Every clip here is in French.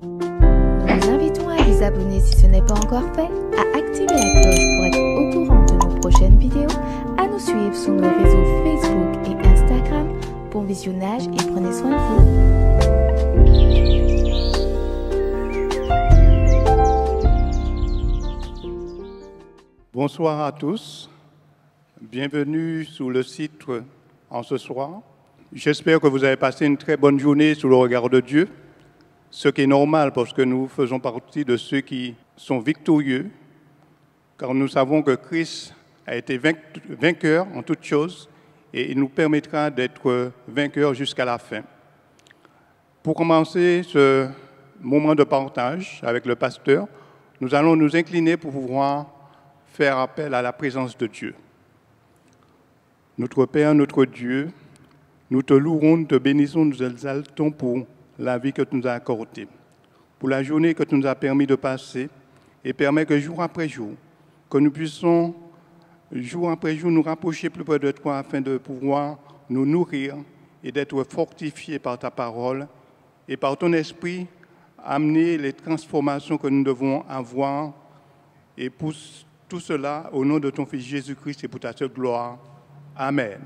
Nous vous invitons à vous abonner si ce n'est pas encore fait, à activer la cloche pour être au courant de nos prochaines vidéos, à nous suivre sur nos réseaux Facebook et Instagram. Bon visionnage et prenez soin de vous. Bonsoir à tous. Bienvenue sur le site en ce soir. J'espère que vous avez passé une très bonne journée sous le regard de Dieu, ce qui est normal parce que nous faisons partie de ceux qui sont victorieux, car nous savons que Christ a été vainqueur en toutes choses et il nous permettra d'être vainqueurs jusqu'à la fin. Pour commencer ce moment de partage avec le pasteur, nous allons nous incliner pour pouvoir faire appel à la présence de Dieu. Notre Père, notre Dieu, nous te louons, nous te bénissons, nous exaltons pour la vie que tu nous as accordée, pour la journée que tu nous as permis de passer et permet que jour après jour, que nous puissions jour après jour nous rapprocher plus près de toi afin de pouvoir nous nourrir et d'être fortifiés par ta parole et par ton esprit, amener les transformations que nous devons avoir et pour tout cela au nom de ton Fils Jésus-Christ et pour ta seule gloire. Amen.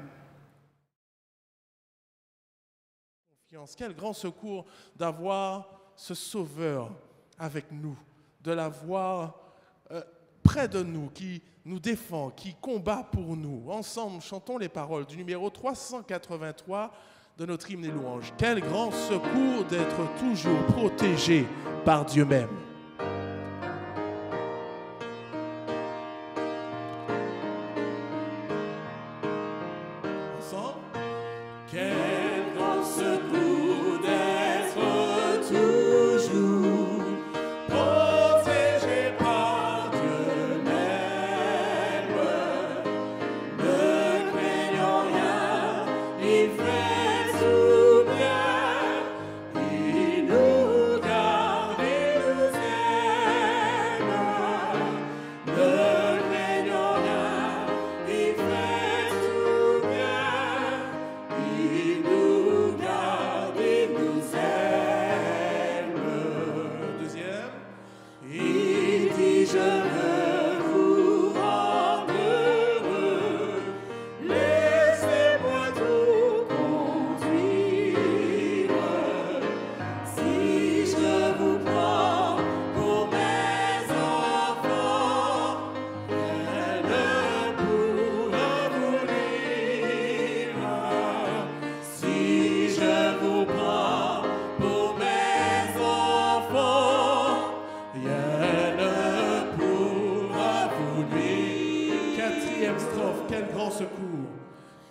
Quel grand secours d'avoir ce Sauveur avec nous, de l'avoir près de nous, qui nous défend, qui combat pour nous. Ensemble, chantons les paroles du numéro 383 de notre hymne et louange. Quel grand secours d'être toujours protégé par Dieu même. Ensemble. Quel grand secours d'être toujours protégé par Dieu même. Ne craignons rien, il fait tout bien, il nous garde et nous aime. Ne craignons rien, il fait tout bien, il nous garde et nous aime. Deuxième. Il dit je veux vous rendre heureux, laissez-moi tout conduire. Si je vous prends pour mes enfants, rien ne pourra vous nuire. Si je vous prends pour mes enfants, rien ne pourra vous nuire. Quatrième strophe, quel grand secours.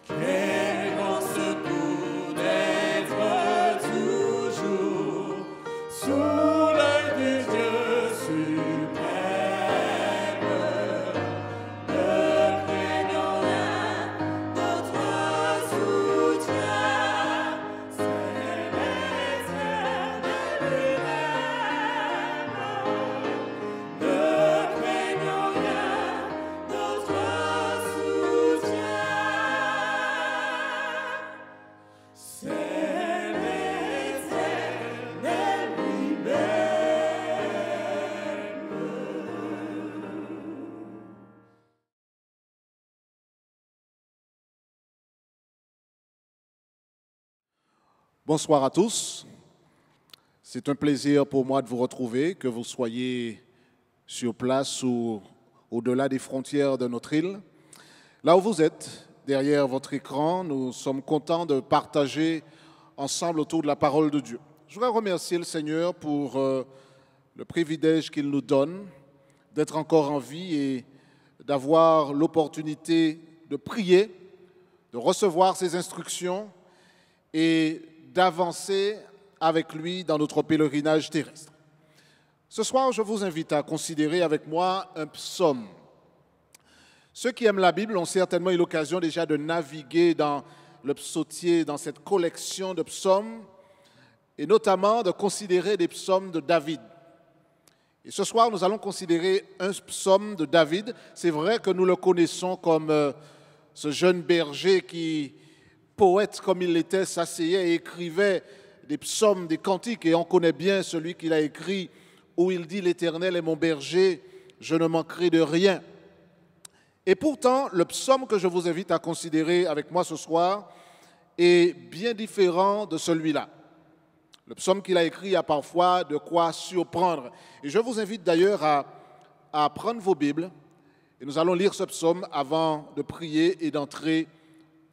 Quel grand secours d'être toujours sous l'œil du Dieu suprême. Ne craignons rien, notre soutien, c'est l'Éternel lui-même. Ne craignons rien, notre soutien, c'est l'Éternel lui-même. Bonsoir à tous. C'est un plaisir pour moi de vous retrouver, que vous soyez sur place ou au-delà des frontières de notre île. Là où vous êtes, derrière votre écran, nous sommes contents de partager ensemble autour de la parole de Dieu. Je voudrais remercier le Seigneur pour le privilège qu'il nous donne d'être encore en vie et d'avoir l'opportunité de prier, de recevoir ses instructions et d'avancer avec lui dans notre pèlerinage terrestre. Ce soir, je vous invite à considérer avec moi un psaume. Ceux qui aiment la Bible ont certainement eu l'occasion déjà de naviguer dans le psautier, dans cette collection de psaumes, et notamment de considérer des psaumes de David. Et ce soir, nous allons considérer un psaume de David. C'est vrai que nous le connaissons comme ce jeune berger qui, poète comme il l'était, s'asseyait et écrivait des psaumes, des cantiques, et on connaît bien celui qu'il a écrit, où il dit « L'Éternel est mon berger, je ne manquerai de rien ». Et pourtant, le psaume que je vous invite à considérer avec moi ce soir est bien différent de celui-là. Le psaume qu'il a écrit a parfois de quoi surprendre. Et je vous invite d'ailleurs à prendre vos Bibles, et nous allons lire ce psaume avant de prier et d'entrer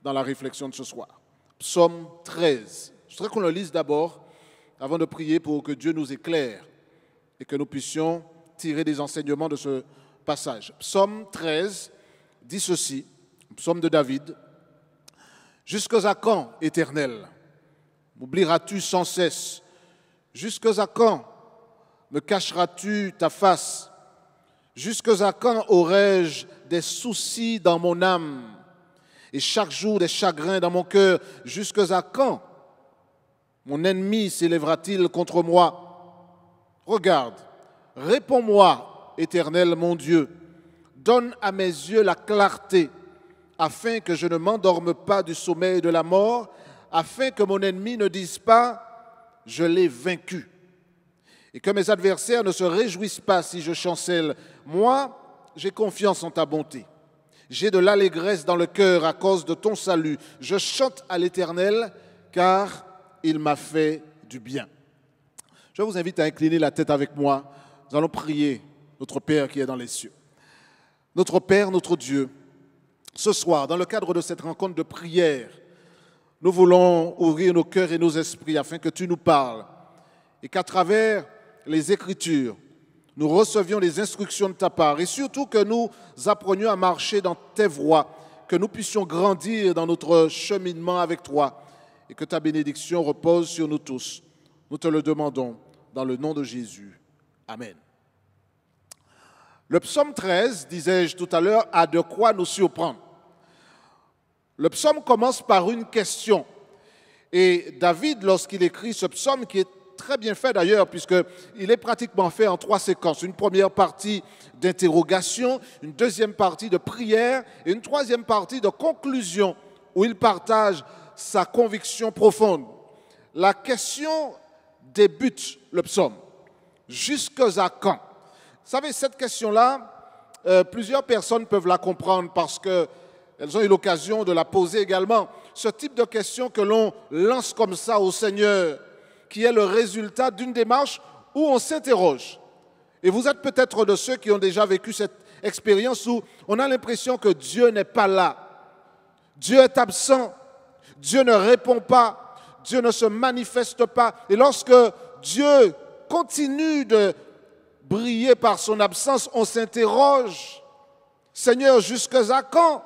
dans la réflexion de ce soir. Psaume 13. Je voudrais qu'on le lise d'abord, avant de prier pour que Dieu nous éclaire et que nous puissions tirer des enseignements de ce passage. Psaume 13 dit ceci, psaume de David. « Jusqu'à quand, Éternel, m'oublieras-tu sans cesse? Jusqu'à quand me cacheras-tu ta face? Jusqu'à quand aurai-je des soucis dans mon âme et chaque jour des chagrins dans mon cœur? Jusqu'à quand mon ennemi s'élèvera-t-il contre moi? Regarde, réponds-moi, Éternel mon Dieu. Donne à mes yeux la clarté, afin que je ne m'endorme pas du sommeil de la mort, afin que mon ennemi ne dise pas « je l'ai vaincu ». Et que mes adversaires ne se réjouissent pas si je chancelle. Moi, j'ai confiance en ta bonté. J'ai de l'allégresse dans le cœur à cause de ton salut. Je chante à l'Éternel, car il m'a fait du bien. Je vous invite à incliner la tête avec moi. Nous allons prier notre Père qui est dans les cieux. Notre Père, notre Dieu, ce soir, dans le cadre de cette rencontre de prière, nous voulons ouvrir nos cœurs et nos esprits afin que tu nous parles et qu'à travers les Écritures, nous recevions les instructions de ta part et surtout que nous apprenions à marcher dans tes voies, que nous puissions grandir dans notre cheminement avec toi et que ta bénédiction repose sur nous tous. Nous te le demandons dans le nom de Jésus. Amen. Le psaume 13, disais-je tout à l'heure, a de quoi nous surprendre. Le psaume commence par une question. Et David, lorsqu'il écrit ce psaume, qui est très bien fait d'ailleurs, puisqu'il est pratiquement fait en 3 séquences. Une première partie d'interrogation, une deuxième partie de prière et une troisième partie de conclusion, où il partage sa conviction profonde. La question débute le psaume. Jusqu'à quand? Vous savez, cette question-là, plusieurs personnes peuvent la comprendre parce qu'elles ont eu l'occasion de la poser également. Ce type de question que l'on lance comme ça au Seigneur, qui est le résultat d'une démarche où on s'interroge. Et vous êtes peut-être de ceux qui ont déjà vécu cette expérience où on a l'impression que Dieu n'est pas là. Dieu est absent. Dieu ne répond pas. Dieu ne se manifeste pas. Et lorsque Dieu continue de briller par son absence, on s'interroge. Seigneur, jusqu'à quand?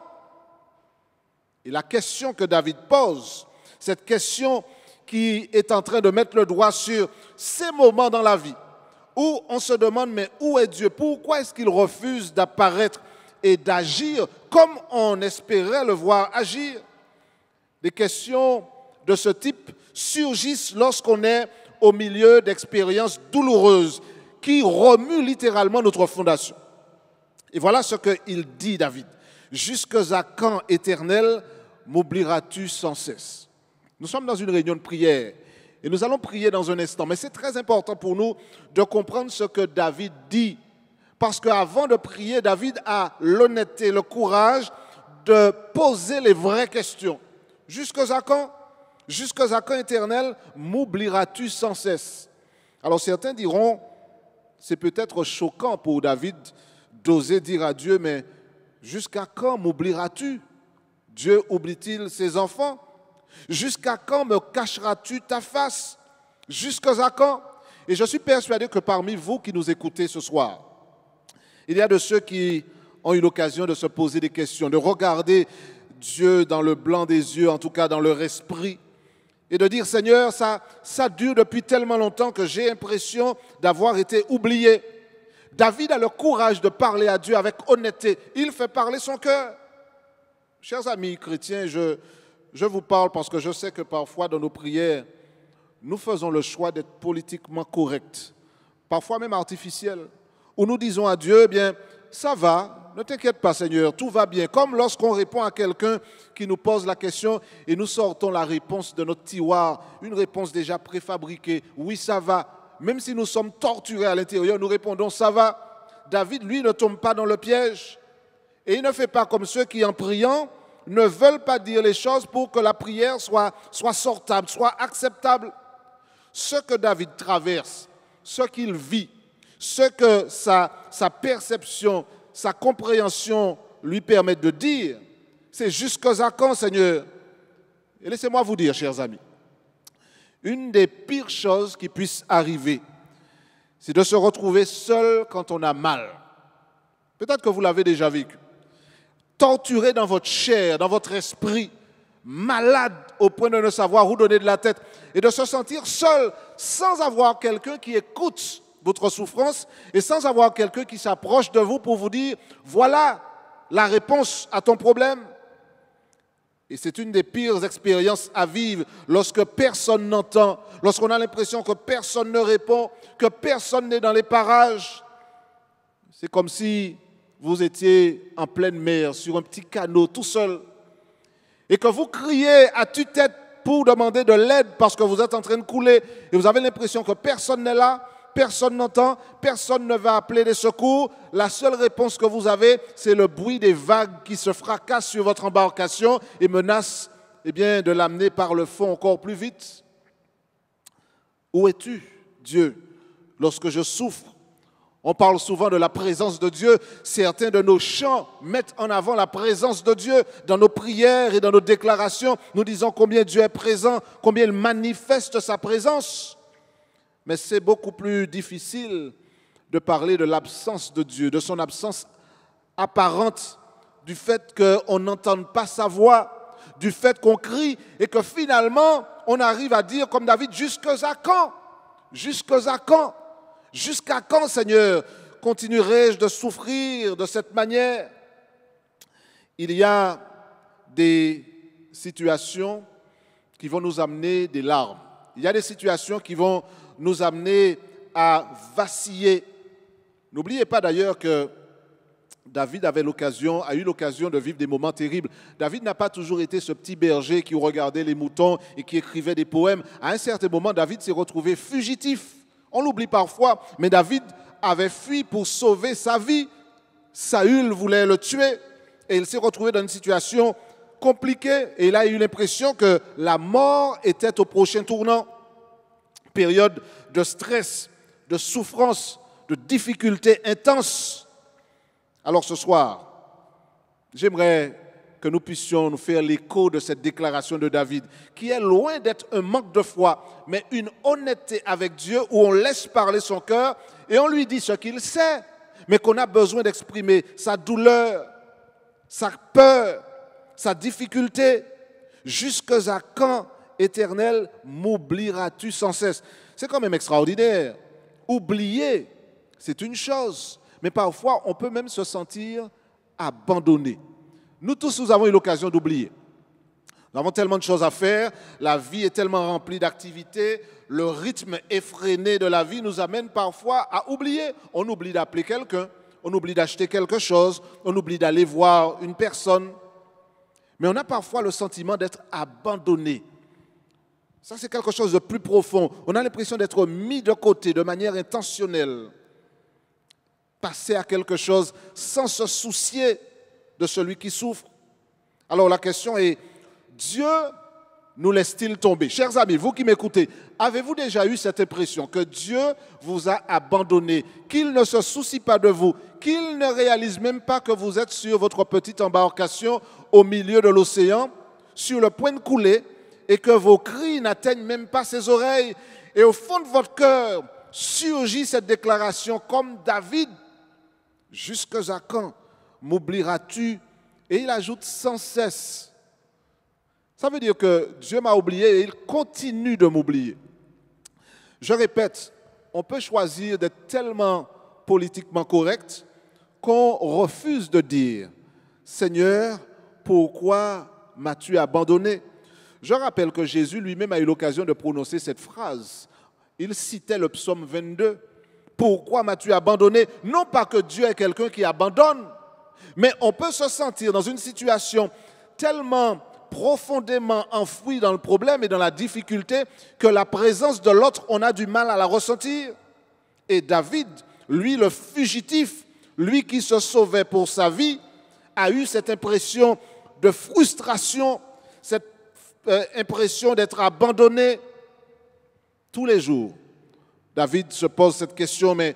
Et la question que David pose, cette question qui est en train de mettre le doigt sur ces moments dans la vie où on se demande, mais où est Dieu? Pourquoi est-ce qu'il refuse d'apparaître et d'agir comme on espérait le voir agir? Des questions de ce type surgissent lorsqu'on est au milieu d'expériences douloureuses qui remuent littéralement notre fondation. Et voilà ce qu'il dit, David. Jusqu'à quand, Éternel, m'oublieras-tu sans cesse? Nous sommes dans une réunion de prière et nous allons prier dans un instant. Mais c'est très important pour nous de comprendre ce que David dit. Parce qu'avant de prier, David a l'honnêteté, le courage de poser les vraies questions. Jusqu'à quand? Jusqu'à quand, Éternel, m'oublieras-tu sans cesse? Alors certains diront, c'est peut-être choquant pour David d'oser dire à Dieu, mais jusqu'à quand m'oublieras-tu? Dieu oublie-t-il ses enfants? Jusqu'à quand me cacheras-tu ta face? Jusqu'à quand? Et je suis persuadé que parmi vous qui nous écoutez ce soir, il y a de ceux qui ont eu l'occasion de se poser des questions, de regarder Dieu dans le blanc des yeux, en tout cas dans leur esprit, et de dire, Seigneur, ça dure depuis tellement longtemps que j'ai l'impression d'avoir été oublié. David a le courage de parler à Dieu avec honnêteté. Il fait parler son cœur. Chers amis chrétiens, je vous parle parce que je sais que parfois dans nos prières, nous faisons le choix d'être politiquement corrects, parfois même artificiels, où nous disons à Dieu, eh bien, ça va, ne t'inquiète pas Seigneur, tout va bien. Comme lorsqu'on répond à quelqu'un qui nous pose la question et nous sortons la réponse de notre tiroir, une réponse déjà préfabriquée. Oui, ça va. Même si nous sommes torturés à l'intérieur, nous répondons ça va. David, lui, ne tombe pas dans le piège. Et il ne fait pas comme ceux qui, en priant, ne veulent pas dire les choses pour que la prière soit sortable, soit acceptable. Ce que David traverse, ce qu'il vit, ce que sa perception, sa compréhension lui permettent de dire, c'est jusqu'à quand, Seigneur? Et laissez-moi vous dire, chers amis, une des pires choses qui puissent arriver, c'est de se retrouver seul quand on a mal. Peut-être que vous l'avez déjà vécu. Torturé dans votre chair, dans votre esprit, malade au point de ne savoir où donner de la tête et de se sentir seul sans avoir quelqu'un qui écoute votre souffrance et sans avoir quelqu'un qui s'approche de vous pour vous dire voilà la réponse à ton problème. Et c'est une des pires expériences à vivre lorsque personne n'entend, lorsqu'on a l'impression que personne ne répond, que personne n'est dans les parages. C'est comme si vous étiez en pleine mer, sur un petit canot, tout seul, et que vous criez à tue-tête pour demander de l'aide parce que vous êtes en train de couler, et vous avez l'impression que personne n'est là, personne n'entend, personne ne va appeler des secours. La seule réponse que vous avez, c'est le bruit des vagues qui se fracassent sur votre embarcation et menacent de l'amener par le fond encore plus vite. Où es-tu, Dieu, lorsque je souffre? On parle souvent de la présence de Dieu. Certains de nos chants mettent en avant la présence de Dieu. Dans nos prières et dans nos déclarations, nous disons combien Dieu est présent, combien il manifeste sa présence. Mais c'est beaucoup plus difficile de parler de l'absence de Dieu, de son absence apparente, du fait qu'on n'entende pas sa voix, du fait qu'on crie et que finalement, on arrive à dire comme David, jusqu'à quand? Jusqu'à quand? Jusqu'à quand, Seigneur, continuerai-je de souffrir de cette manière? Il y a des situations qui vont nous amener des larmes. Il y a des situations qui vont nous amener à vaciller. N'oubliez pas d'ailleurs que David a eu l'occasion de vivre des moments terribles. David n'a pas toujours été ce petit berger qui regardait les moutons et qui écrivait des poèmes. À un certain moment, David s'est retrouvé fugitif. On l'oublie parfois, mais David avait fui pour sauver sa vie. Saül voulait le tuer et il s'est retrouvé dans une situation compliquée et il a eu l'impression que la mort était au prochain tournant. Période de stress, de souffrance, de difficultés intenses. Alors ce soir, j'aimerais que nous puissions nous faire l'écho de cette déclaration de David, qui est loin d'être un manque de foi, mais une honnêteté avec Dieu où on laisse parler son cœur et on lui dit ce qu'il sait, mais qu'on a besoin d'exprimer sa douleur, sa peur, sa difficulté. Jusqu'à quand, Éternel, m'oublieras-tu sans cesse? C'est quand même extraordinaire. Oublier, c'est une chose, mais parfois on peut même se sentir abandonné. Nous tous, nous avons eu l'occasion d'oublier. Nous avons tellement de choses à faire, la vie est tellement remplie d'activités, le rythme effréné de la vie nous amène parfois à oublier. On oublie d'appeler quelqu'un, on oublie d'acheter quelque chose, on oublie d'aller voir une personne. Mais on a parfois le sentiment d'être abandonné. Ça, c'est quelque chose de plus profond. On a l'impression d'être mis de côté de manière intentionnelle. Passer à quelque chose sans se soucier de celui qui souffre. Alors la question est, Dieu nous laisse-t-il tomber? Chers amis, vous qui m'écoutez, avez-vous déjà eu cette impression que Dieu vous a abandonné, qu'il ne se soucie pas de vous, qu'il ne réalise même pas que vous êtes sur votre petite embarcation au milieu de l'océan, sur le point de couler, et que vos cris n'atteignent même pas ses oreilles, et au fond de votre cœur surgit cette déclaration comme David, jusqu'à quand m'oublieras-tu? Et il ajoute sans cesse. Ça veut dire que Dieu m'a oublié et il continue de m'oublier. Je répète, on peut choisir d'être tellement politiquement correct qu'on refuse de dire « Seigneur, pourquoi m'as-tu abandonné ?» Je rappelle que Jésus lui-même a eu l'occasion de prononcer cette phrase. Il citait le psaume 22. « Pourquoi m'as-tu abandonné ?» Non pas que Dieu est quelqu'un qui abandonne, Mais on peut se sentir dans une situation tellement profondément enfouie dans le problème et dans la difficulté que la présence de l'autre, on a du mal à la ressentir. Et David, lui le fugitif, lui qui se sauvait pour sa vie, a eu cette impression de frustration, cette impression d'être abandonné tous les jours. David se pose cette question, mais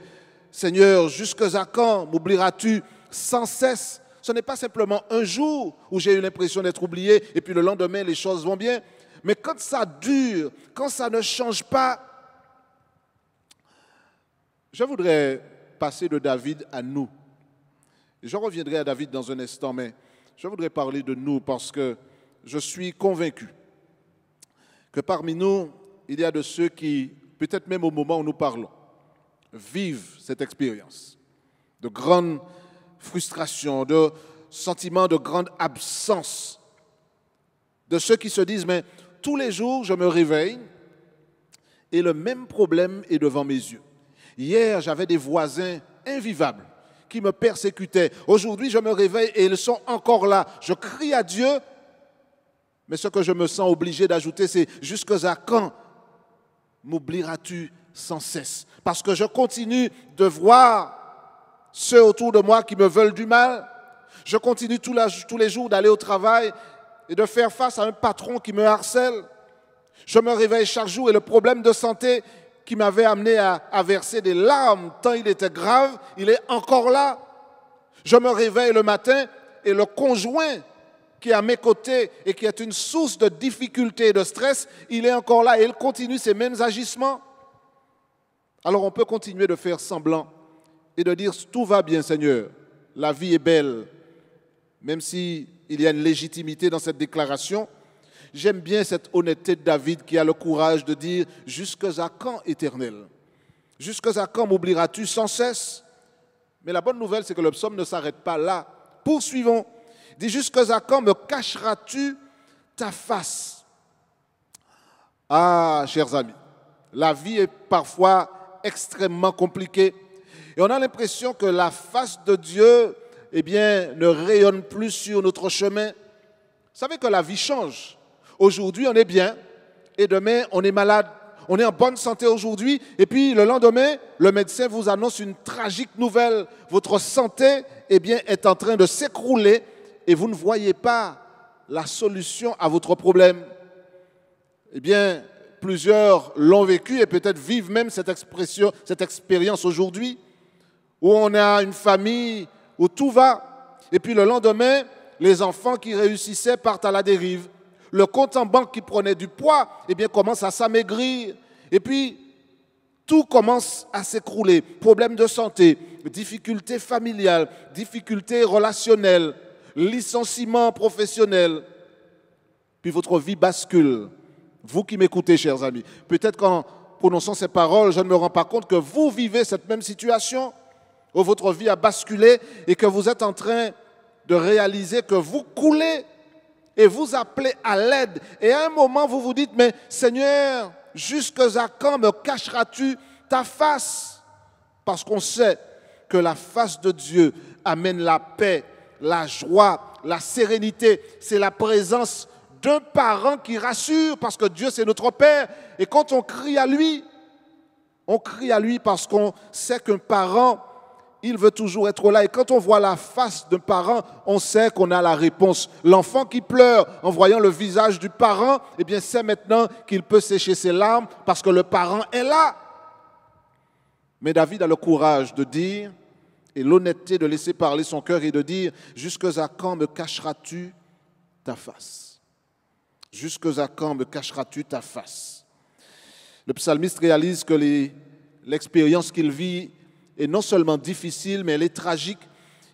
Seigneur, jusqu'à quand m'oublieras-tu sans cesse? Ce n'est pas simplement un jour où j'ai eu l'impression d'être oublié et puis le lendemain, les choses vont bien. Mais quand ça dure, quand ça ne change pas, je voudrais passer de David à nous. Je reviendrai à David dans un instant, mais je voudrais parler de nous parce que je suis convaincu que parmi nous, il y a de ceux qui, peut-être même au moment où nous parlons, vivent cette expérience de grande frustration, de sentiment de grande absence, de ceux qui se disent, mais tous les jours, je me réveille et le même problème est devant mes yeux. Hier, j'avais des voisins invivables qui me persécutaient. Aujourd'hui, je me réveille et ils sont encore là. Je crie à Dieu, mais ce que je me sens obligé d'ajouter, c'est « Jusqu'à quand m'oublieras-tu sans cesse ?» Parce que je continue de voir ceux autour de moi qui me veulent du mal. Je continue tous les jours d'aller au travail et de faire face à un patron qui me harcèle. Je me réveille chaque jour et le problème de santé qui m'avait amené à verser des larmes tant il était grave, il est encore là. Je me réveille le matin et le conjoint qui est à mes côtés et qui est une source de difficulté et de stress, il est encore là et il continue ses mêmes agissements. Alors on peut continuer de faire semblant et de dire « Tout va bien Seigneur, la vie est belle », même s'il y a une légitimité dans cette déclaration. J'aime bien cette honnêteté de David qui a le courage de dire « Jusqu'à quand, Éternel? Jusqu'à quand m'oublieras-tu sans cesse ?» Mais la bonne nouvelle, c'est que le psaume ne s'arrête pas là. Poursuivons. Il dit « Jusqu'à quand me cacheras-tu ta face ?» Ah, chers amis, la vie est parfois extrêmement compliquée. Et on a l'impression que la face de Dieu, eh bien, ne rayonne plus sur notre chemin. Vous savez que la vie change. Aujourd'hui, on est bien et demain, on est malade. On est en bonne santé aujourd'hui et puis le lendemain, le médecin vous annonce une tragique nouvelle. Votre santé, eh bien, est en train de s'écrouler et vous ne voyez pas la solution à votre problème. Eh bien, plusieurs l'ont vécu et peut-être vivent même cette expérience aujourd'hui où on a une famille où tout va et puis le lendemain, les enfants qui réussissaient partent à la dérive. Le compte en banque qui prenait du poids, eh bien, commence à s'amaigrir. Et puis, tout commence à s'écrouler. Problèmes de santé, difficultés familiales, difficultés relationnelles, licenciements professionnels. Puis votre vie bascule. Vous qui m'écoutez, chers amis, peut-être qu'en prononçant ces paroles, je ne me rends pas compte que vous vivez cette même situation où votre vie a basculé et que vous êtes en train de réaliser que vous coulez et vous appelez à l'aide. Et à un moment, vous vous dites, mais Seigneur, jusqu'à quand me cacheras-tu ta face? Parce qu'on sait que la face de Dieu amène la paix, la joie, la sérénité. C'est la présence d'un parent qui rassure, parce que Dieu, c'est notre Père. Et quand on crie à lui parce qu'on sait qu'un parent, il veut toujours être là. Et quand on voit la face d'un parent, on sait qu'on a la réponse. L'enfant qui pleure en voyant le visage du parent, eh bien, sait maintenant qu'il peut sécher ses larmes parce que le parent est là. Mais David a le courage de dire, et l'honnêteté de laisser parler son cœur et de dire, « Jusqu'à quand me cacheras-tu ta face? Jusqu'à quand me cacheras-tu ta face ?» Le psalmiste réalise que l'expérience qu'il vit est non seulement difficile, mais elle est tragique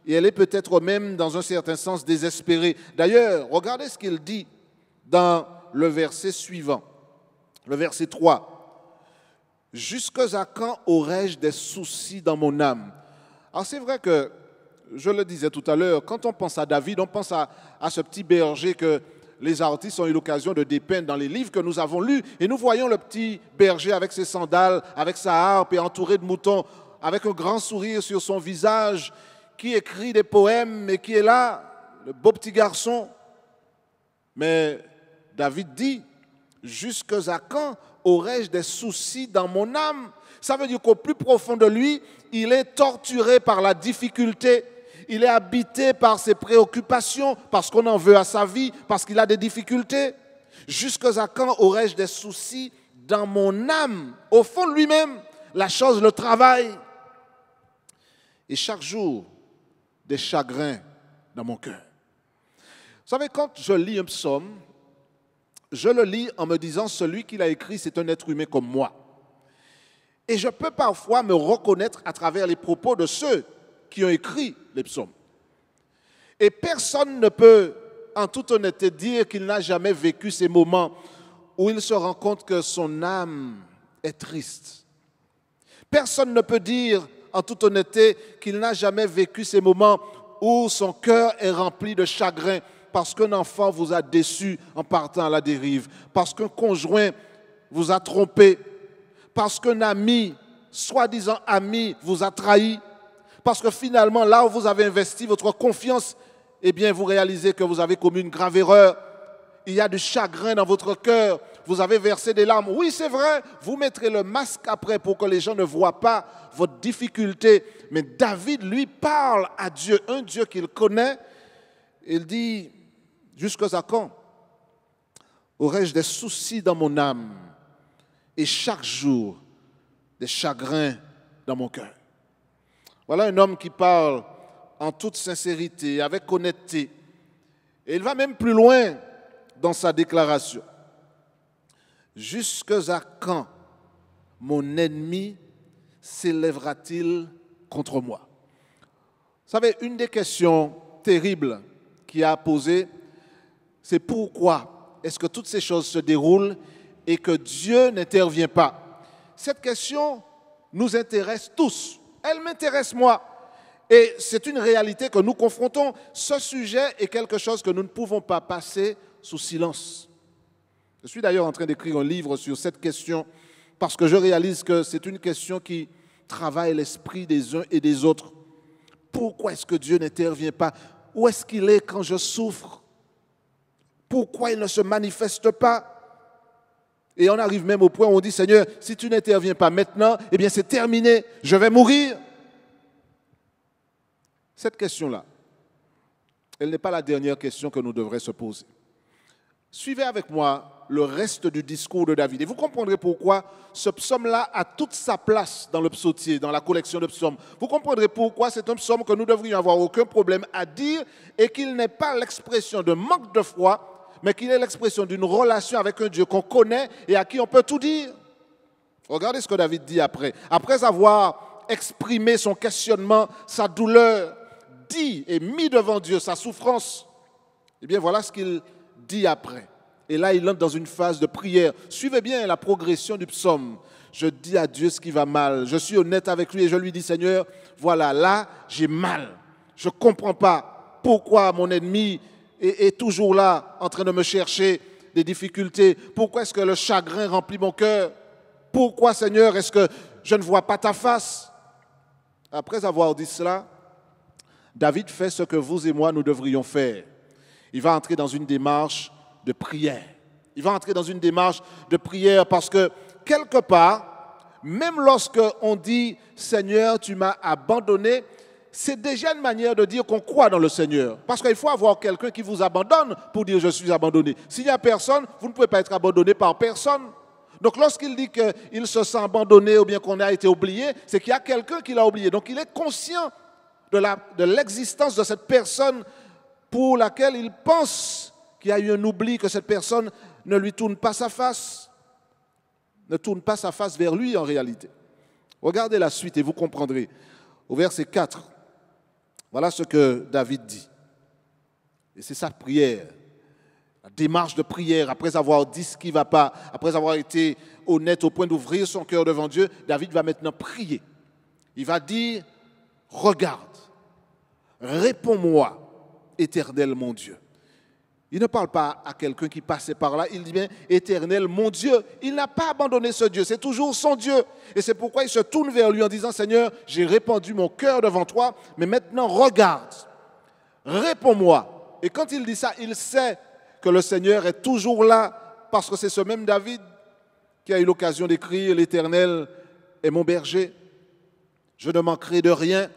et elle est peut-être même, dans un certain sens, désespérée. D'ailleurs, regardez ce qu'il dit dans le verset suivant, le verset 3. « Jusqu'à quand aurais-je des soucis dans mon âme ?» Alors c'est vrai que, je le disais tout à l'heure, quand on pense à David, on pense à ce petit berger que les artistes ont eu l'occasion de dépeindre dans les livres que nous avons lus. Et nous voyons le petit berger avec ses sandales, avec sa harpe et entouré de moutons, avec un grand sourire sur son visage, qui écrit des poèmes et qui est là, le beau petit garçon. Mais David dit, jusqu'à quand aurais-je des soucis dans mon âme? Ça veut dire qu'au plus profond de lui, il est torturé par la difficulté. Il est habité par ses préoccupations, parce qu'on en veut à sa vie, parce qu'il a des difficultés. Jusqu'à quand aurais-je des soucis dans mon âme? Au fond de lui-même, la chose le travaille. Et chaque jour, des chagrins dans mon cœur. Vous savez, quand je lis un psaume, je le lis en me disant, celui qui l'a écrit, c'est un être humain comme moi. Et je peux parfois me reconnaître à travers les propos de ceux qui ont écrit les psaumes. Et personne ne peut, en toute honnêteté, dire qu'il n'a jamais vécu ces moments où il se rend compte que son âme est triste. Personne ne peut dire, en toute honnêteté, qu'il n'a jamais vécu ces moments où son cœur est rempli de chagrin parce qu'un enfant vous a déçu en partant à la dérive, parce qu'un conjoint vous a trompé, parce qu'un ami, soi-disant ami, vous a trahi, parce que finalement, là où vous avez investi votre confiance, eh bien, vous réalisez que vous avez commis une grave erreur. Il y a du chagrin dans votre cœur. Vous avez versé des larmes. Oui, c'est vrai, vous mettrez le masque après pour que les gens ne voient pas votre difficulté. Mais David, lui, parle à Dieu, un Dieu qu'il connaît. Il dit, jusqu'à quand aurais-je des soucis dans mon âme et chaque jour des chagrins dans mon cœur? Voilà un homme qui parle en toute sincérité, avec honnêteté. Et il va même plus loin dans sa déclaration. Jusqu'à quand mon ennemi s'élèvera-t-il contre moi? Vous savez, une des questions terribles qu'il a posées, c'est pourquoi est-ce que toutes ces choses se déroulent et que Dieu n'intervient pas? Cette question nous intéresse tous. Elle m'intéresse moi. Et c'est une réalité que nous confrontons. Ce sujet est quelque chose que nous ne pouvons pas passer sous silence. Je suis d'ailleurs en train d'écrire un livre sur cette question parce que je réalise que c'est une question qui travaille l'esprit des uns et des autres. Pourquoi est-ce que Dieu n'intervient pas? Où est-ce qu'il est quand je souffre? Pourquoi il ne se manifeste pas? Et on arrive même au point où on dit, Seigneur, si tu n'interviens pas maintenant, eh bien c'est terminé, je vais mourir. Cette question-là, elle n'est pas la dernière question que nous devrions se poser. Suivez avec moi le reste du discours de David et vous comprendrez pourquoi ce psaume-là a toute sa place dans le psautier, dans la collection de psaumes. Vous comprendrez pourquoi c'est un psaume que nous devrions avoir aucun problème à dire et qu'il n'est pas l'expression de manque de foi, mais qu'il est l'expression d'une relation avec un Dieu qu'on connaît et à qui on peut tout dire. Regardez ce que David dit après. Après avoir exprimé son questionnement, sa douleur, dit et mis devant Dieu sa souffrance, eh bien voilà ce qu'il dit après. Et là, il entre dans une phase de prière. Suivez bien la progression du psaume. Je dis à Dieu ce qui va mal. Je suis honnête avec lui et je lui dis, Seigneur, voilà, là, j'ai mal. Je ne comprends pas pourquoi mon ennemi est toujours là, en train de me chercher des difficultés. Pourquoi est-ce que le chagrin remplit mon cœur? Pourquoi, Seigneur, est-ce que je ne vois pas ta face? Après avoir dit cela, David fait ce que vous et moi, nous devrions faire. Il va entrer dans une démarche de prière. Il va entrer dans une démarche de prière parce que, quelque part, même lorsque on dit « Seigneur, tu m'as abandonné », c'est déjà une manière de dire qu'on croit dans le Seigneur. Parce qu'il faut avoir quelqu'un qui vous abandonne pour dire « je suis abandonné ». S'il n'y a personne, vous ne pouvez pas être abandonné par personne. Donc lorsqu'il dit qu'il se sent abandonné ou bien qu'on a été oublié, c'est qu'il y a quelqu'un qui l'a oublié. Donc il est conscient de l'existence de cette personne pour laquelle il pense qu'il y a eu un oubli, que cette personne ne lui tourne pas sa face, ne tourne pas sa face vers lui en réalité. Regardez la suite et vous comprendrez. Au verset 4, voilà ce que David dit. Et c'est sa prière, la démarche de prière, après avoir dit ce qui ne va pas, après avoir été honnête au point d'ouvrir son cœur devant Dieu, David va maintenant prier. Il va dire, regarde, réponds-moi, Éternel mon Dieu. Il ne parle pas à quelqu'un qui passait par là, il dit bien « Éternel, mon Dieu ». Il n'a pas abandonné ce Dieu, c'est toujours son Dieu. Et c'est pourquoi il se tourne vers lui en disant « Seigneur, j'ai répandu mon cœur devant toi, mais maintenant regarde, réponds-moi ». Et quand il dit ça, il sait que le Seigneur est toujours là, parce que c'est ce même David qui a eu l'occasion d'écrire « L'Éternel est mon berger, je ne manquerai de rien.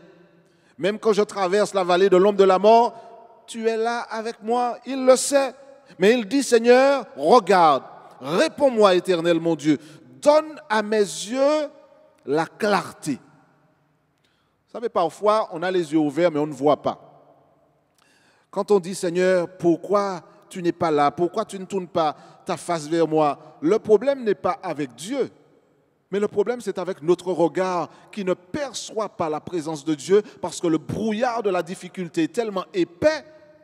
Même quand je traverse la vallée de l'ombre de la mort, tu es là avec moi. » Il le sait. Mais il dit, Seigneur, regarde, réponds-moi, Éternel mon Dieu. Donne à mes yeux la clarté. Vous savez, parfois, on a les yeux ouverts, mais on ne voit pas. Quand on dit, Seigneur, pourquoi tu n'es pas là? Pourquoi tu ne tournes pas ta face vers moi? Le problème n'est pas avec Dieu. Mais le problème, c'est avec notre regard qui ne perçoit pas la présence de Dieu parce que le brouillard de la difficulté est tellement épais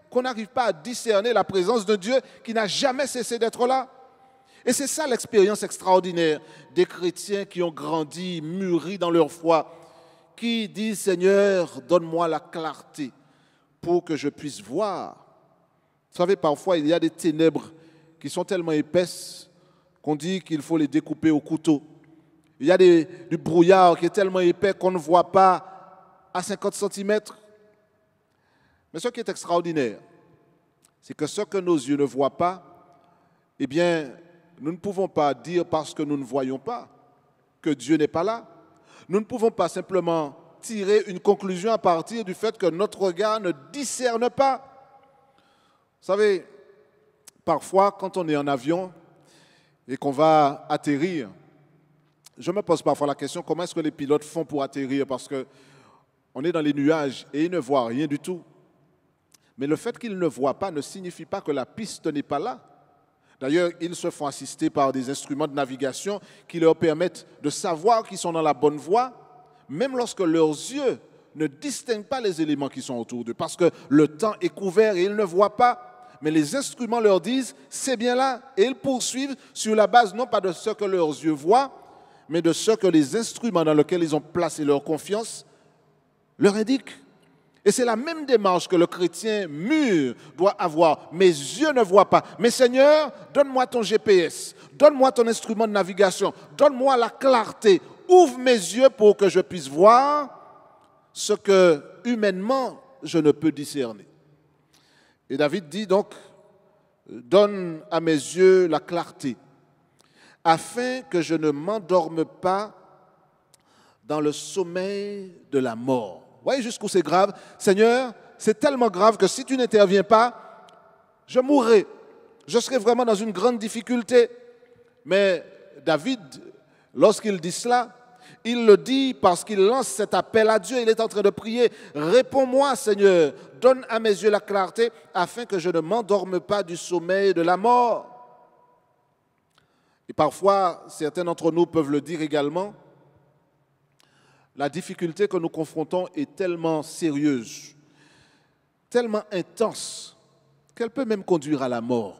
qu'on n'arrive pas à discerner la présence de Dieu qui n'a jamais cessé d'être là. Et c'est ça l'expérience extraordinaire des chrétiens qui ont grandi, mûri dans leur foi, qui disent « Seigneur, donne-moi la clarté pour que je puisse voir ». Vous savez, parfois, il y a des ténèbres qui sont tellement épaisses qu'on dit qu'il faut les découper au couteau. Il y a du brouillard qui est tellement épais qu'on ne voit pas à 50 cm. Mais ce qui est extraordinaire, c'est que ce que nos yeux ne voient pas, eh bien, nous ne pouvons pas dire parce que nous ne voyons pas que Dieu n'est pas là. Nous ne pouvons pas simplement tirer une conclusion à partir du fait que notre regard ne discerne pas. Vous savez, parfois, quand on est en avion et qu'on va atterrir, je me pose parfois la question, comment est-ce que les pilotes font pour atterrir? Parce qu'on est dans les nuages et ils ne voient rien du tout. Mais le fait qu'ils ne voient pas ne signifie pas que la piste n'est pas là. D'ailleurs, ils se font assister par des instruments de navigation qui leur permettent de savoir qu'ils sont dans la bonne voie, même lorsque leurs yeux ne distinguent pas les éléments qui sont autour d'eux, parce que le temps est couvert et ils ne voient pas. Mais les instruments leur disent, c'est bien là. Et ils poursuivent sur la base non pas de ce que leurs yeux voient, mais de ce que les instruments dans lesquels ils ont placé leur confiance leur indiquent. Et c'est la même démarche que le chrétien mûr doit avoir. Mes yeux ne voient pas. Mais Seigneur, donne-moi ton GPS, donne-moi ton instrument de navigation, donne-moi la clarté. Ouvre mes yeux pour que je puisse voir ce que humainement je ne peux discerner. Et David dit donc, donne à mes yeux la clarté, afin que je ne m'endorme pas dans le sommeil de la mort. Vous voyez jusqu'où c'est grave? Seigneur, c'est tellement grave que si tu n'interviens pas, je mourrai. Je serai vraiment dans une grande difficulté. Mais David, lorsqu'il dit cela, il le dit parce qu'il lance cet appel à Dieu. Il est en train de prier. Réponds-moi, Seigneur. Donne à mes yeux la clarté afin que je ne m'endorme pas du sommeil de la mort. Et parfois, certains d'entre nous peuvent le dire également. La difficulté que nous confrontons est tellement sérieuse, tellement intense, qu'elle peut même conduire à la mort.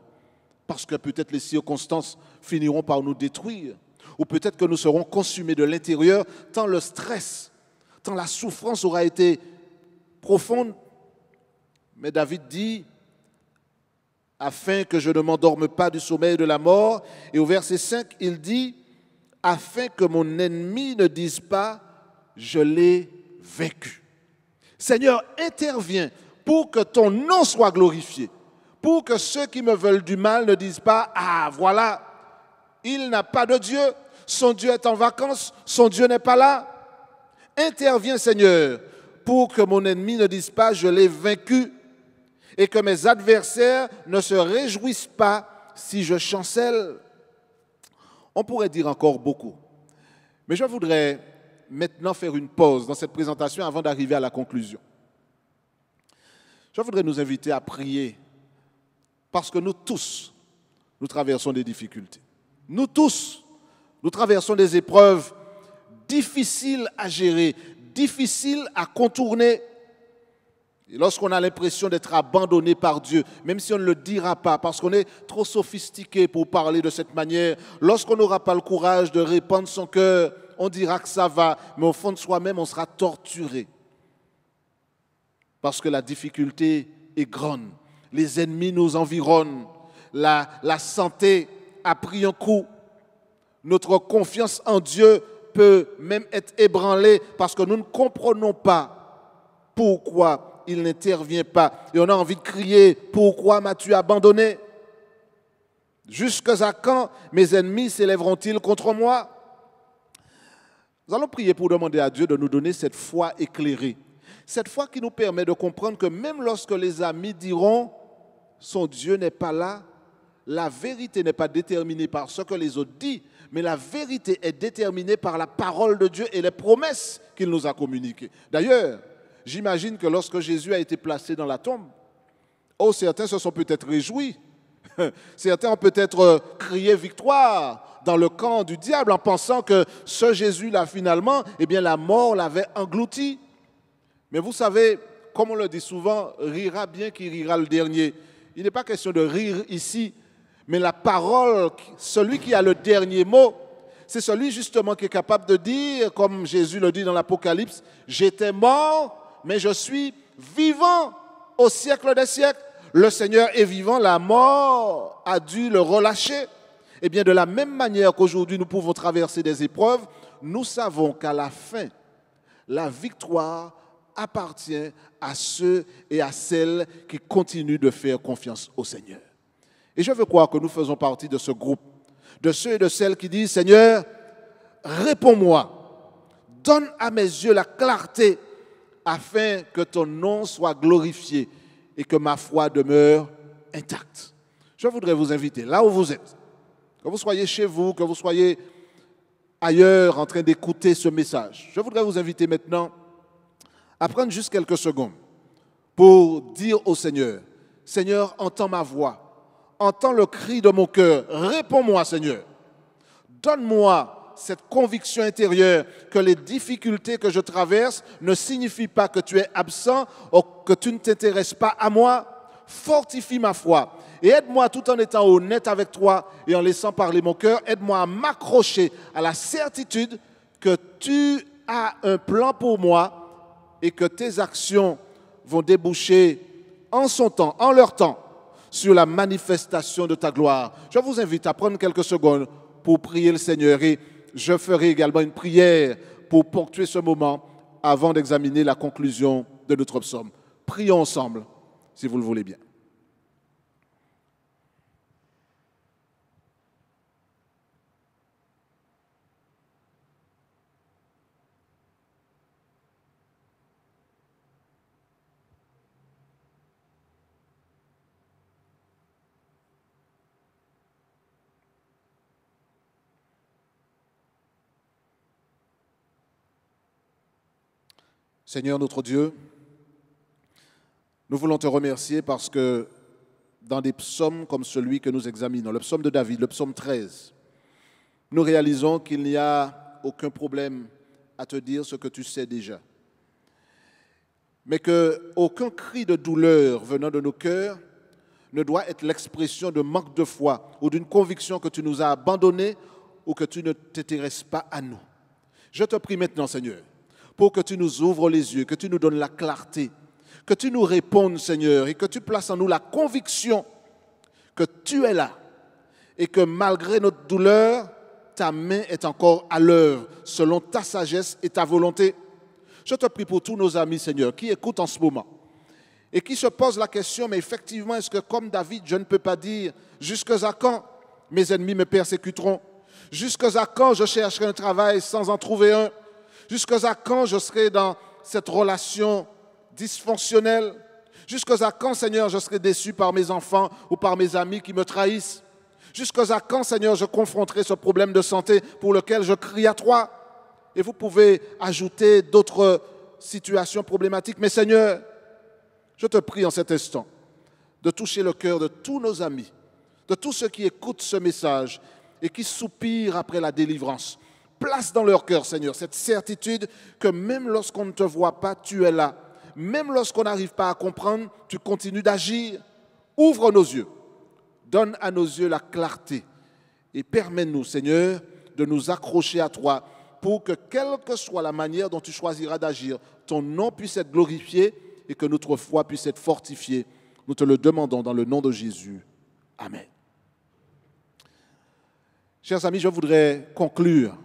Parce que peut-être les circonstances finiront par nous détruire. Ou peut-être que nous serons consumés de l'intérieur, tant le stress, tant la souffrance aura été profonde. Mais David dit, afin que je ne m'endorme pas du sommeil de la mort. Et au verset 5, il dit, afin que mon ennemi ne dise pas, je l'ai vaincu. Seigneur, interviens pour que ton nom soit glorifié, pour que ceux qui me veulent du mal ne disent pas, ah voilà, il n'a pas de Dieu, son Dieu est en vacances, son Dieu n'est pas là. Interviens, Seigneur, pour que mon ennemi ne dise pas, je l'ai vaincu, et que mes adversaires ne se réjouissent pas si je chancelle. On pourrait dire encore beaucoup, mais je voudrais maintenant faire une pause dans cette présentation avant d'arriver à la conclusion. Je voudrais nous inviter à prier, parce que nous tous, nous traversons des difficultés. Nous tous, nous traversons des épreuves difficiles à gérer, difficiles à contourner. Et lorsqu'on a l'impression d'être abandonné par Dieu, même si on ne le dira pas, parce qu'on est trop sophistiqué pour parler de cette manière, lorsqu'on n'aura pas le courage de répandre son cœur, on dira que ça va, mais au fond de soi-même, on sera torturé. Parce que la difficulté est grande, Les ennemis nous environnent. La santé a pris un coup. Notre confiance en Dieu peut même être ébranlée parce que nous ne comprenons pas pourquoi il n'intervient pas. Et on a envie de crier, pourquoi m'as-tu abandonné? Jusqu'à quand mes ennemis s'élèveront-ils contre moi? Nous allons prier pour demander à Dieu de nous donner cette foi éclairée. Cette foi qui nous permet de comprendre que même lorsque les amis diront « son Dieu n'est pas là », la vérité n'est pas déterminée par ce que les autres disent, mais la vérité est déterminée par la parole de Dieu et les promesses qu'il nous a communiquées. D'ailleurs, j'imagine que lorsque Jésus a été placé dans la tombe, certains se sont peut-être réjouis. Certains ont peut-être crié victoire dans le camp du diable en pensant que ce Jésus-là, finalement, eh bien, la mort l'avait englouti. Mais vous savez, comme on le dit souvent, rira bien qui rira le dernier. Il n'est pas question de rire ici, mais la parole, celui qui a le dernier mot, c'est celui justement qui est capable de dire, comme Jésus le dit dans l'Apocalypse, « J'étais mort, mais je suis vivant au siècle des siècles. » Le Seigneur est vivant, la mort a dû le relâcher. Eh bien, de la même manière qu'aujourd'hui nous pouvons traverser des épreuves, nous savons qu'à la fin, la victoire appartient à ceux et à celles qui continuent de faire confiance au Seigneur. Et je veux croire que nous faisons partie de ce groupe, de ceux et de celles qui disent « Seigneur, réponds-moi, donne à mes yeux la clarté afin que ton nom soit glorifié et que ma foi demeure intacte. » Je voudrais vous inviter, là où vous êtes, que vous soyez chez vous, que vous soyez ailleurs en train d'écouter ce message, je voudrais vous inviter maintenant à prendre juste quelques secondes pour dire au Seigneur, « Seigneur, entends ma voix, entends le cri de mon cœur, réponds-moi Seigneur, donne-moi cette conviction intérieure que les difficultés que je traverse ne signifient pas que tu es absent ou que tu ne t'intéresses pas à moi, fortifie ma foi et aide-moi tout en étant honnête avec toi et en laissant parler mon cœur, aide-moi à m'accrocher à la certitude que tu as un plan pour moi et que tes actions vont déboucher en son temps, en leur temps, sur la manifestation de ta gloire. » Je vous invite à prendre quelques secondes pour prier le Seigneur et je ferai également une prière pour ponctuer ce moment avant d'examiner la conclusion de notre psaume. Prions ensemble, si vous le voulez bien. Seigneur notre Dieu, nous voulons te remercier parce que dans des psaumes comme celui que nous examinons, le psaume de David, le psaume 13, nous réalisons qu'il n'y a aucun problème à te dire ce que tu sais déjà. Mais qu'aucun cri de douleur venant de nos cœurs ne doit être l'expression de manque de foi ou d'une conviction que tu nous as abandonnés ou que tu ne t'intéresses pas à nous. Je te prie maintenant, Seigneur, pour que tu nous ouvres les yeux, que tu nous donnes la clarté, que tu nous répondes, Seigneur, et que tu places en nous la conviction que tu es là et que malgré notre douleur, ta main est encore à l'œuvre selon ta sagesse et ta volonté. Je te prie pour tous nos amis, Seigneur, qui écoutent en ce moment et qui se posent la question, mais effectivement, est-ce que comme David, je ne peux pas dire « jusqu'à quand mes ennemis me persécuteront? Jusqu'à quand je chercherai un travail sans en trouver un? Jusqu'à quand je serai dans cette relation dysfonctionnelle? Jusqu'à quand, Seigneur, je serai déçu par mes enfants ou par mes amis qui me trahissent? Jusqu'à quand, Seigneur, je confronterai ce problème de santé pour lequel je crie à toi? » Et vous pouvez ajouter d'autres situations problématiques. Mais Seigneur, je te prie en cet instant de toucher le cœur de tous nos amis, de tous ceux qui écoutent ce message et qui soupirent après la délivrance. Place dans leur cœur, Seigneur, cette certitude que même lorsqu'on ne te voit pas, tu es là. Même lorsqu'on n'arrive pas à comprendre, tu continues d'agir. Ouvre nos yeux, donne à nos yeux la clarté et permets-nous, Seigneur, de nous accrocher à toi pour que, quelle que soit la manière dont tu choisiras d'agir, ton nom puisse être glorifié et que notre foi puisse être fortifiée. Nous te le demandons dans le nom de Jésus. Amen. Chers amis, je voudrais conclure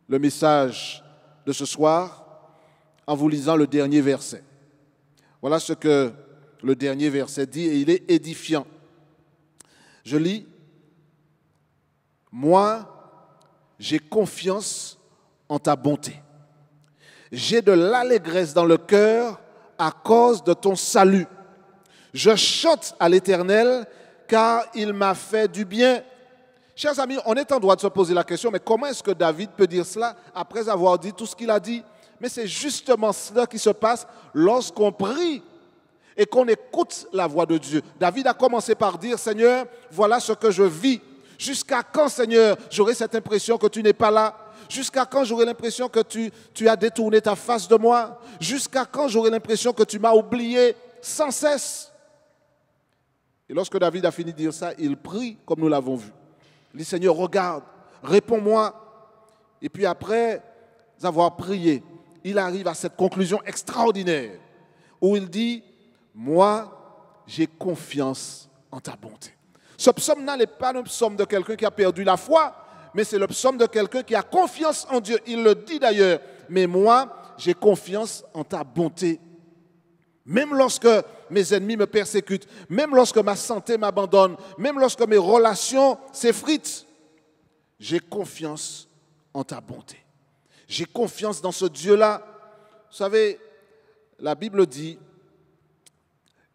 le message de ce soir en vous lisant le dernier verset. Voilà ce que le dernier verset dit et il est édifiant. Je lis, « Moi, j'ai confiance en ta bonté. J'ai de l'allégresse dans le cœur à cause de ton salut. Je chante à l'Éternel car il m'a fait du bien. » Chers amis, on est en droit de se poser la question, mais comment est-ce que David peut dire cela après avoir dit tout ce qu'il a dit? Mais c'est justement cela qui se passe lorsqu'on prie et qu'on écoute la voix de Dieu. David a commencé par dire, « Seigneur, voilà ce que je vis. Jusqu'à quand, Seigneur, j'aurai cette impression que tu n'es pas là? Jusqu'à quand j'aurai l'impression que tu as détourné ta face de moi? Jusqu'à quand j'aurai l'impression que tu m'as oublié sans cesse? » Et lorsque David a fini de dire ça, il prie comme nous l'avons vu. Il dit, « Seigneur, regarde, réponds-moi. » Et puis après avoir prié, il arrive à cette conclusion extraordinaire où il dit, « Moi, j'ai confiance en ta bonté. » Ce psaume-là n'est pas un psaume de quelqu'un qui a perdu la foi, mais c'est le psaume de quelqu'un qui a confiance en Dieu. Il le dit d'ailleurs, « Mais moi, j'ai confiance en ta bonté. » Même lorsque mes ennemis me persécutent, même lorsque ma santé m'abandonne, même lorsque mes relations s'effritent, j'ai confiance en ta bonté. J'ai confiance dans ce Dieu-là. Vous savez, la Bible dit,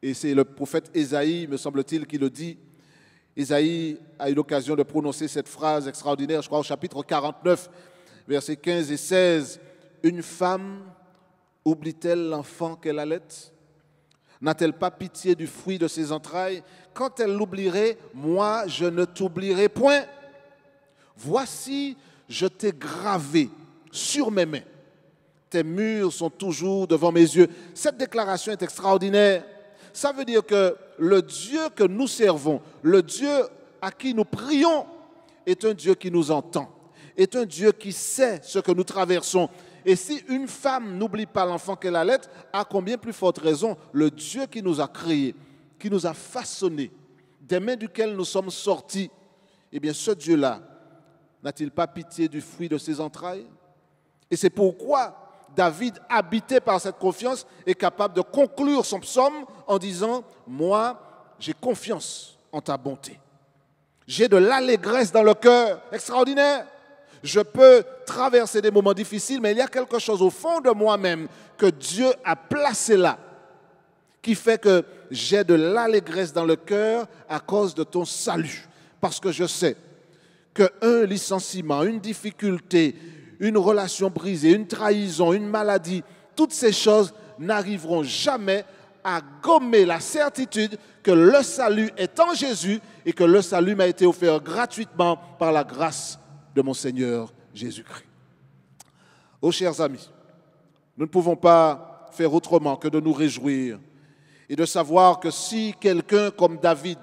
et c'est le prophète Ésaïe, me semble-t-il, qui le dit. Ésaïe a eu l'occasion de prononcer cette phrase extraordinaire, je crois au chapitre 49, versets 15 et 16. « Une femme oublie-t-elle l'enfant qu'elle allait ? N'a-t-elle pas pitié du fruit de ses entrailles? Quand elle l'oublierait, moi, je ne t'oublierai point. Voici, je t'ai gravé sur mes mains. Tes murs sont toujours devant mes yeux. » Cette déclaration est extraordinaire. Ça veut dire que le Dieu que nous servons, le Dieu à qui nous prions, est un Dieu qui nous entend, est un Dieu qui sait ce que nous traversons. Et si une femme n'oublie pas l'enfant qu'elle allait, à combien plus forte raison le Dieu qui nous a créés, qui nous a façonnés, des mains duquel nous sommes sortis, eh bien ce Dieu-là, n'a-t-il pas pitié du fruit de ses entrailles? Et c'est pourquoi David, habité par cette confiance, est capable de conclure son psaume en disant, « Moi, j'ai confiance en ta bonté. J'ai de l'allégresse dans le cœur. » Extraordinaire. Je peux traverser des moments difficiles, mais il y a quelque chose au fond de moi-même que Dieu a placé là, qui fait que j'ai de l'allégresse dans le cœur à cause de ton salut. Parce que je sais qu'un licenciement, une difficulté, une relation brisée, une trahison, une maladie, toutes ces choses n'arriveront jamais à gommer la certitude que le salut est en Jésus et que le salut m'a été offert gratuitement par la grâce de mon Seigneur Jésus-Christ. Oh, chers amis, nous ne pouvons pas faire autrement que de nous réjouir et de savoir que si quelqu'un comme David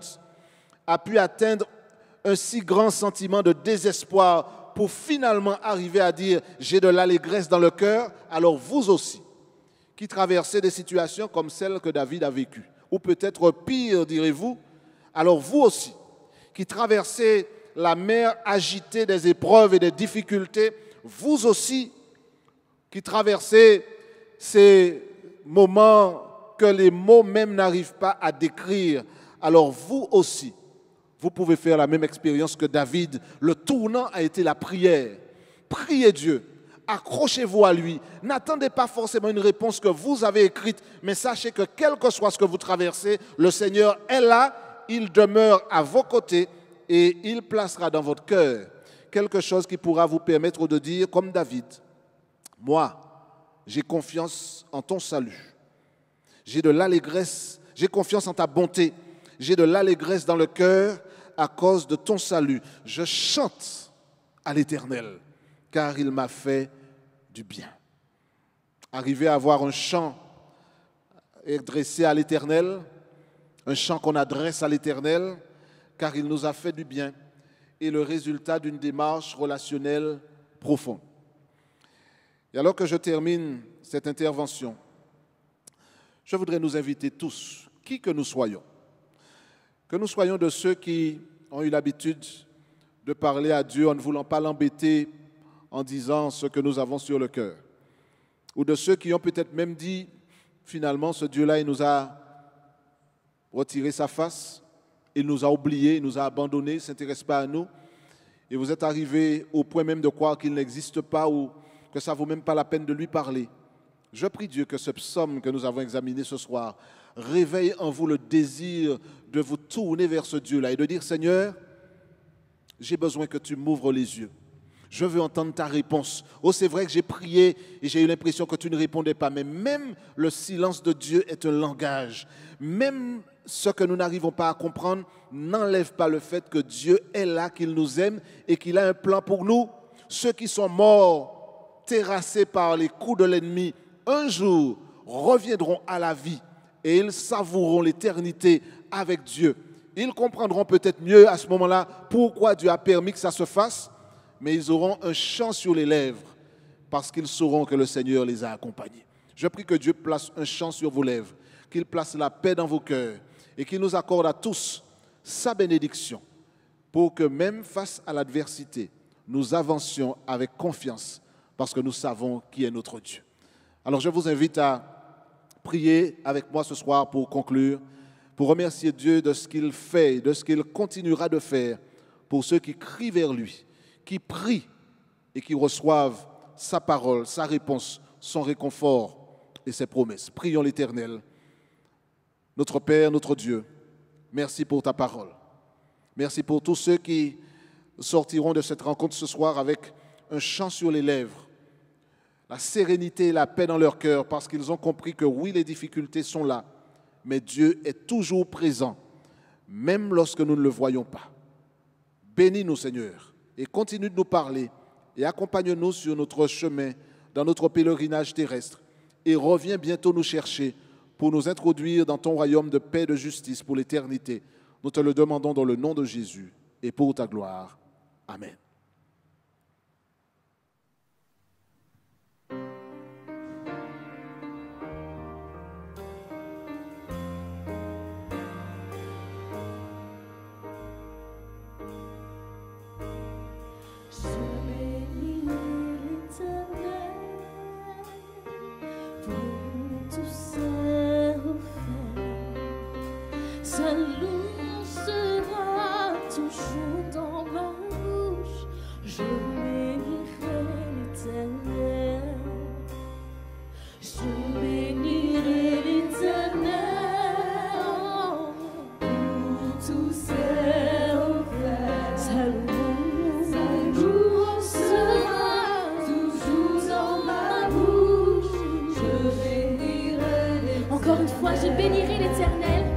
a pu atteindre un si grand sentiment de désespoir pour finalement arriver à dire « j'ai de l'allégresse dans le cœur », alors vous aussi, qui traversez des situations comme celle que David a vécues, ou peut-être pire, direz-vous, alors vous aussi, qui traversez la mer agitée des épreuves et des difficultés, vous aussi, qui traversez ces moments que les mots même n'arrivent pas à décrire, alors vous aussi, vous pouvez faire la même expérience que David. Le tournant a été la prière. Priez Dieu, accrochez-vous à lui. N'attendez pas forcément une réponse que vous avez écrite, mais sachez que quel que soit ce que vous traversez, le Seigneur est là, il demeure à vos côtés et il placera dans votre cœur quelque chose qui pourra vous permettre de dire, comme David, « Moi, j'ai confiance en ton salut. J'ai de l'allégresse, j'ai confiance en ta bonté. J'ai de l'allégresse dans le cœur à cause de ton salut. Je chante à l'Éternel, car il m'a fait du bien. » Arriver à avoir un chant adressé à l'Éternel, un chant qu'on adresse à l'Éternel, car il nous a fait du bien, est le résultat d'une démarche relationnelle profonde. Et alors que je termine cette intervention, je voudrais nous inviter tous, qui que nous soyons. Que nous soyons de ceux qui ont eu l'habitude de parler à Dieu en ne voulant pas l'embêter en disant ce que nous avons sur le cœur. Ou de ceux qui ont peut-être même dit, finalement, ce Dieu-là, il nous a retiré sa face, il nous a oubliés, il nous a abandonnés, il ne s'intéresse pas à nous. Et vous êtes arrivés au point même de croire qu'il n'existe pas ou que ça ne vaut même pas la peine de lui parler. Je prie Dieu que ce psaume que nous avons examiné ce soir réveille en vous le désir de vous tourner vers ce Dieu-là et de dire, Seigneur, j'ai besoin que tu m'ouvres les yeux. Je veux entendre ta réponse. Oh, c'est vrai que j'ai prié et j'ai eu l'impression que tu ne répondais pas. Mais même le silence de Dieu est un langage. Même ce que nous n'arrivons pas à comprendre n'enlève pas le fait que Dieu est là, qu'il nous aime et qu'il a un plan pour nous. Ceux qui sont morts, terrassés par les coups de l'ennemi, un jour reviendront à la vie et ils savoureront l'éternité avec Dieu. Ils comprendront peut-être mieux à ce moment-là pourquoi Dieu a permis que ça se fasse, mais ils auront un chant sur les lèvres parce qu'ils sauront que le Seigneur les a accompagnés. Je prie que Dieu place un chant sur vos lèvres, qu'il place la paix dans vos cœurs et qu'il nous accorde à tous sa bénédiction pour que même face à l'adversité, nous avancions avec confiance parce que nous savons qui est notre Dieu. Alors je vous invite à prier avec moi ce soir pour conclure, pour remercier Dieu de ce qu'il fait et de ce qu'il continuera de faire pour ceux qui crient vers lui, qui prient et qui reçoivent sa parole, sa réponse, son réconfort et ses promesses. Prions l'Éternel. Notre Père, notre Dieu, merci pour ta parole. Merci pour tous ceux qui sortiront de cette rencontre ce soir avec un chant sur les lèvres, la sérénité et la paix dans leur cœur parce qu'ils ont compris que oui, les difficultés sont là, mais Dieu est toujours présent, même lorsque nous ne le voyons pas. Bénis-nous, Seigneur, et continue de nous parler et accompagne-nous sur notre chemin, dans notre pèlerinage terrestre, et reviens bientôt nous chercher pour nous introduire dans ton royaume de paix et de justice pour l'éternité. Nous te le demandons dans le nom de Jésus et pour ta gloire. Amen. Encore une fois, je bénirai l'Éternel.